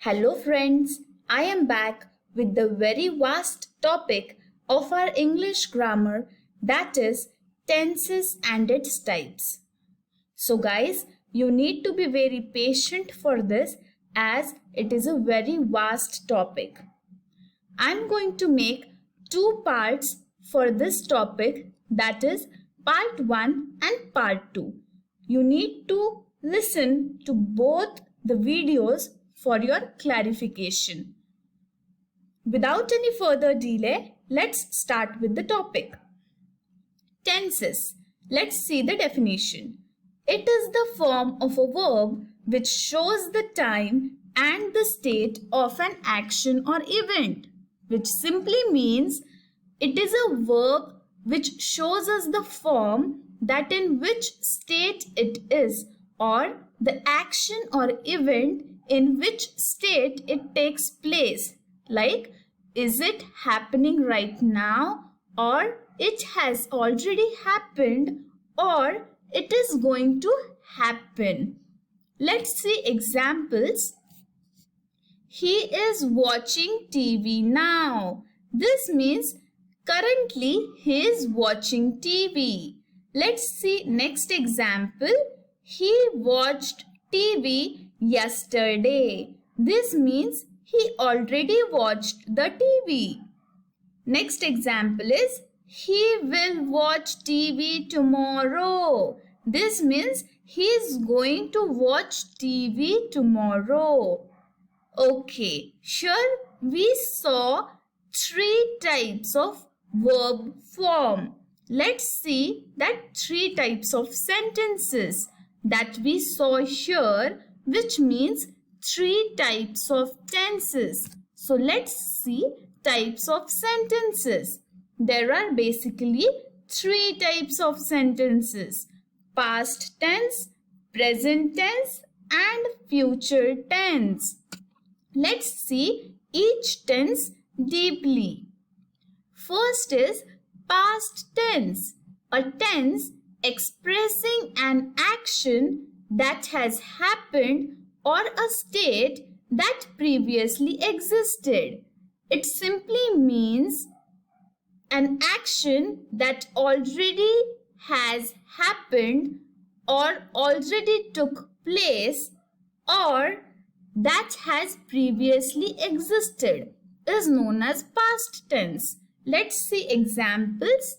Hello friends, I am back with the very vast topic of our English grammar, that is tenses and its types. So guys, you need to be very patient for this as it is a very vast topic. I'm going to make two parts for this topic, that is part 1 and part 2. You need to listen to both the videos for your clarification. Without any further delay, let's start with the topic. Tenses. Let's see the definition. It is the form of a verb which shows the time and the state of an action or event, which simply means it is a verb which shows us the form that in which state it is, or the action or event in which state it takes place. Like, is it happening right now, or it has already happened, or it is going to happen. Let's see examples. He is watching TV now. This means currently he is watching TV. Let's see next example. He watched TV yesterday. This means he already watched the TV. Next example is he will watch TV tomorrow. This means he is going to watch TV tomorrow. Okay, here we saw three types of verb form. Let's see that three types of sentences that we saw here, which means three types of tenses. So let's see types of sentences. There are basically three types of sentences: past tense, present tense, and future tense. Let's see each tense deeply. First is past tense, a tense expressing an action that has happened or a state that previously existed. It simply means an action that already has happened or already took place or that has previously existed is known as past tense. Let's see examples.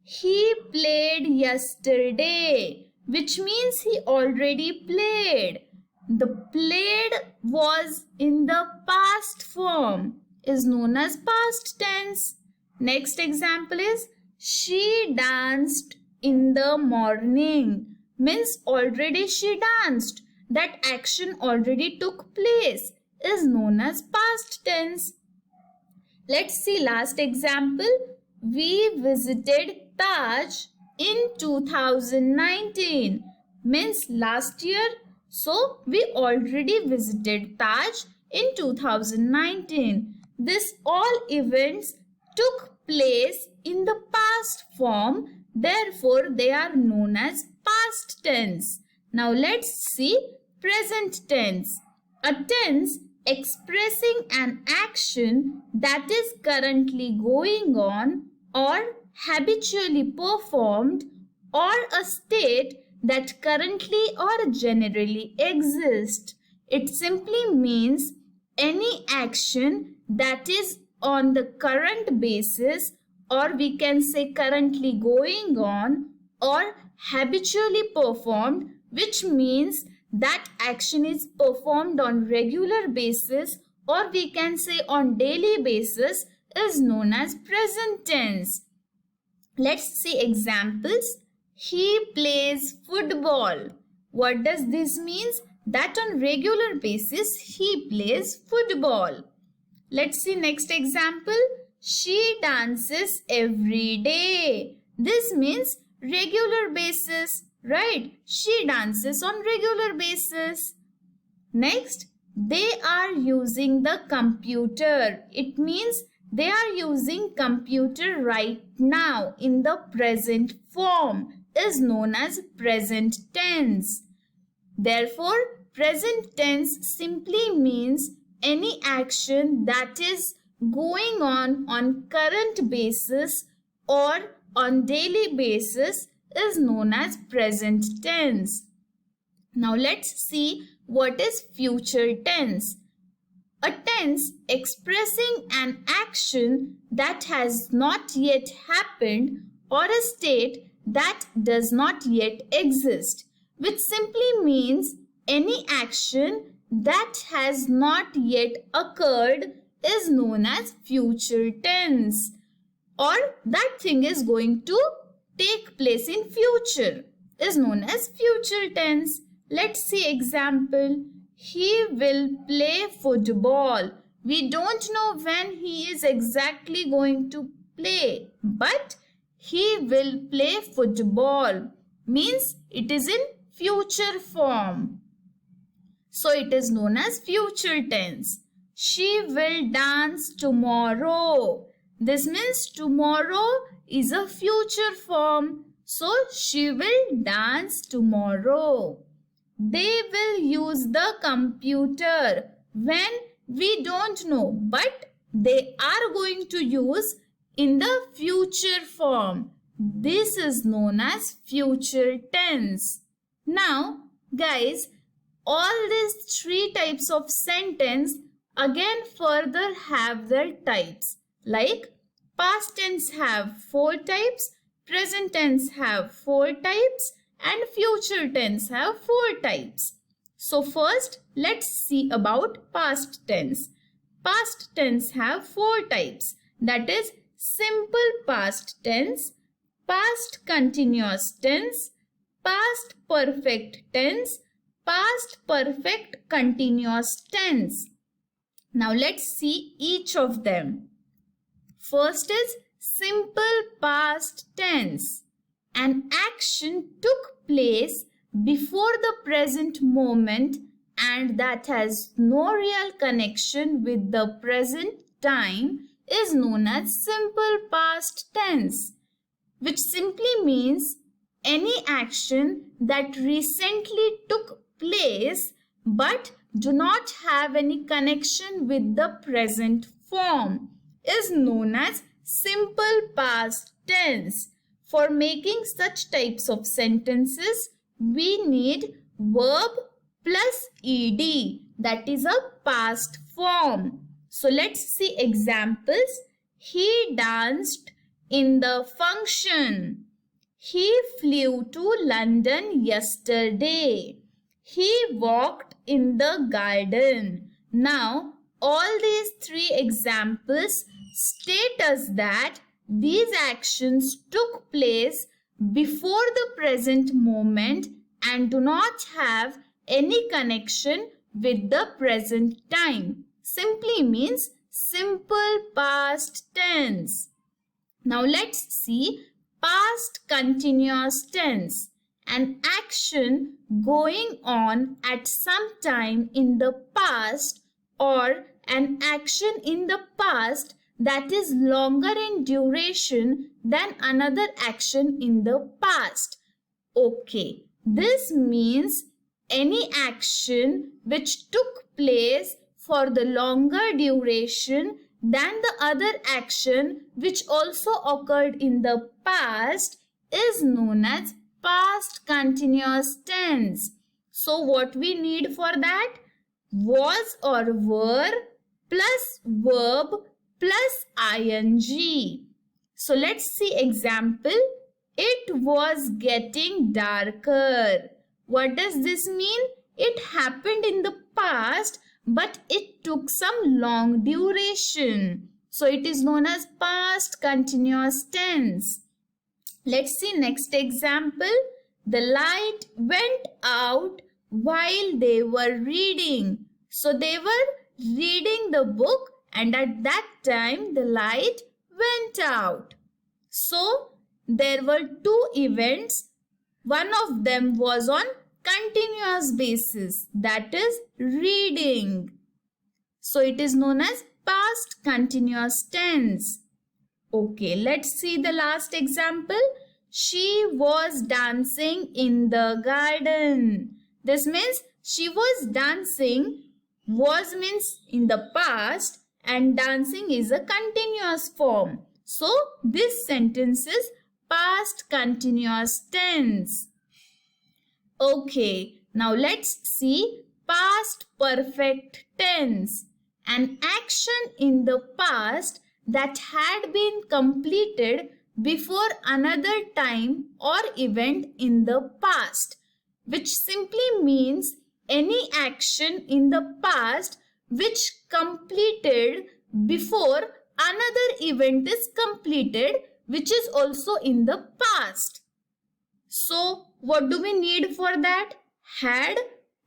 He played yesterday, which means he already played. The played was in the past form, is known as past tense. Next example is she danced in the morning, means already she danced. That action already took place, is known as past tense. Let's see last example. We visited Taj in 2019, means last year. So we already visited Taj in 2019. This all events took place in the past form. Therefore, they are known as past tense. Now let's see present tense. A tense expressing an action that is currently going on or habitually performed, or a state that currently or generally exists. It simply means any action that is on the current basis, or we can say currently going on, or habitually performed, which means that action is performed on regular basis, or we can say on daily basis, is known as present tense. Let's see examples. He plays football. What does this mean? That on regular basis he plays football. Let's see next example. She dances every day. This means regular basis, right? She dances on regular basis. Next, they are using the computer. It means they are using computer right now in the present form, is known as present tense. Therefore, present tense simply means any action that is going on current basis or on daily basis is known as present tense. Now let's see what is future tense. A tense expressing an action that has not yet happened or a state that does not yet exist, which simply means any action that has not yet occurred is known as future tense, or that thing is going to take place in future is known as future tense. Let's see example. He will play football. We don't know when he is exactly going to play, but he will play football means it is in future form. So it is known as future tense. She will dance tomorrow. This means tomorrow is a future form. So she will dance tomorrow. They will use the computer when we don't know, but they are going to use in the future form. This is known as future tense. Now, guys, all these three types of sentence again further have their types. Like past tense have 4 types, present tense have 4 types, and future tense have 4 types. So first, let's see about past tense. Past tense have 4 types. That is simple past tense, past continuous tense, past perfect tense, past perfect continuous tense. Now let's see each of them. First is simple past tense. An action took place before the present moment and that has no real connection with the present time is known as simple past tense, which simply means any action that recently took place but do not have any connection with the present form is known as simple past tense. For making such types of sentences, we need verb plus ed, that is a past form. So let's see examples. He danced in the function. He flew to London yesterday. He walked in the garden. Now, all these 3 examples state us that these actions took place before the present moment and do not have any connection with the present time. Simply means simple past tense. Now let's see past continuous tense. An action going on at some time in the past or an action in the past that is longer in duration than another action in the past. Okay, this means any action which took place for the longer duration than the other action which also occurred in the past is known as past continuous tense. So what we need for that? Was or were plus verb plus ing. So let's see example. It was getting darker. What does this mean? It happened in the past, but it took some long duration. So it is known as past continuous tense. Let's see next example. The light went out while they were reading. So they were reading the book and at that time the light went out. So there were 2 events. One of them was on continuous basis, that is reading. So it is known as past continuous tense. Okay, let's see the last example. She was dancing in the garden. This means she was dancing Was means in the past and dancing is a continuous form. So this sentence is past continuous tense. Okay, now let's see past perfect tense. An action in the past that had been completed before another time or event in the past, which simply means any action in the past which completed before another event is completed, which is also in the past. So what do we need for that? Had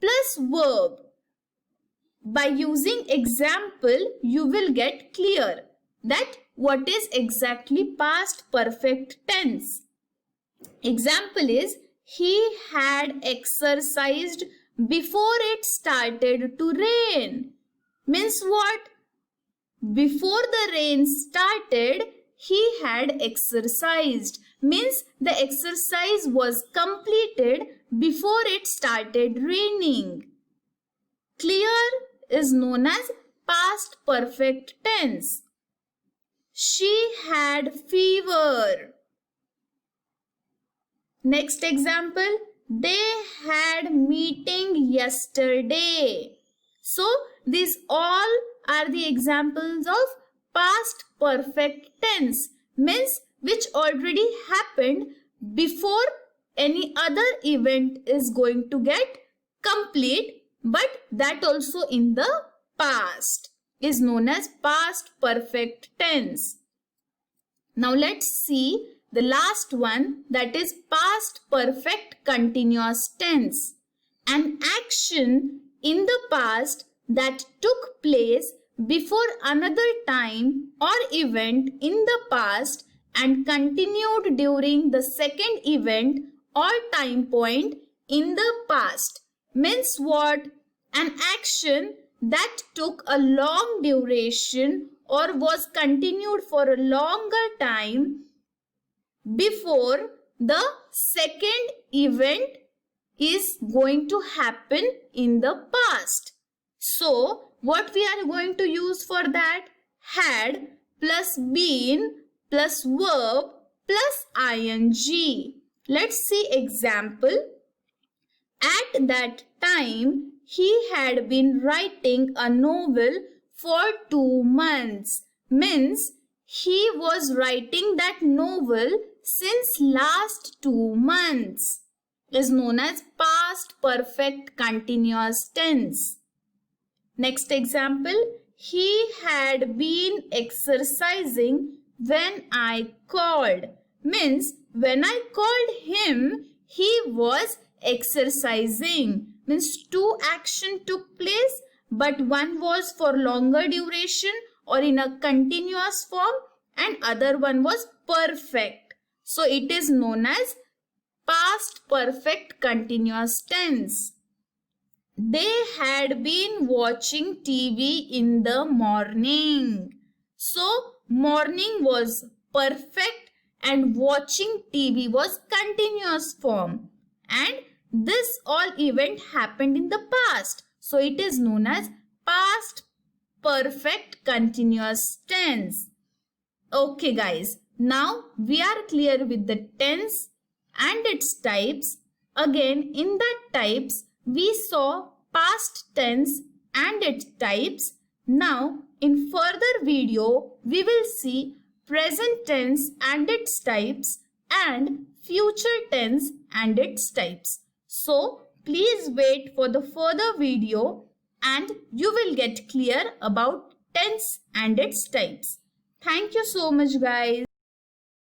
plus verb. By using example, you will get clear that what is exactly past perfect tense. Example is, he had exercised before it started to rain. Means what? Before the rain started, he had exercised. Means the exercise was completed before it started raining. Clear is known as past perfect tense. She had fever. Next example, they had meeting yesterday. So these all are the examples of past perfect tense, means which already happened before any other event is going to get complete, but that also in the past is known as past perfect tense. Now let's see the last one, that is past perfect continuous tense. An action in the past that took place before another time or event in the past and continued during the second event or time point in the past. Means what? An action that took a long duration or was continued for a longer time before the second event is going to happen in the past. So what we are going to use for that? Had plus been plus verb plus ing. Let's see example. At that time, he had been writing a novel for 2 months. Means he was writing that novel since last 2 months. Is known as past perfect continuous tense. Next example, he had been exercising when I called. Means when I called him, he was exercising. Means two action took place, but one was for longer duration or in a continuous form and other one was perfect. So it is known as past perfect continuous tense. They had been watching TV in the morning. So morning was perfect and watching TV was continuous form. And this all event happened in the past. So it is known as past perfect continuous tense. Okay guys, now we are clear with the tense and its types. Again, in that types, we saw past tense and its types. Now, in further video, we will see present tense and its types and future tense and its types. So, please wait for the further video and you will get clear about tense and its types. Thank you so much guys.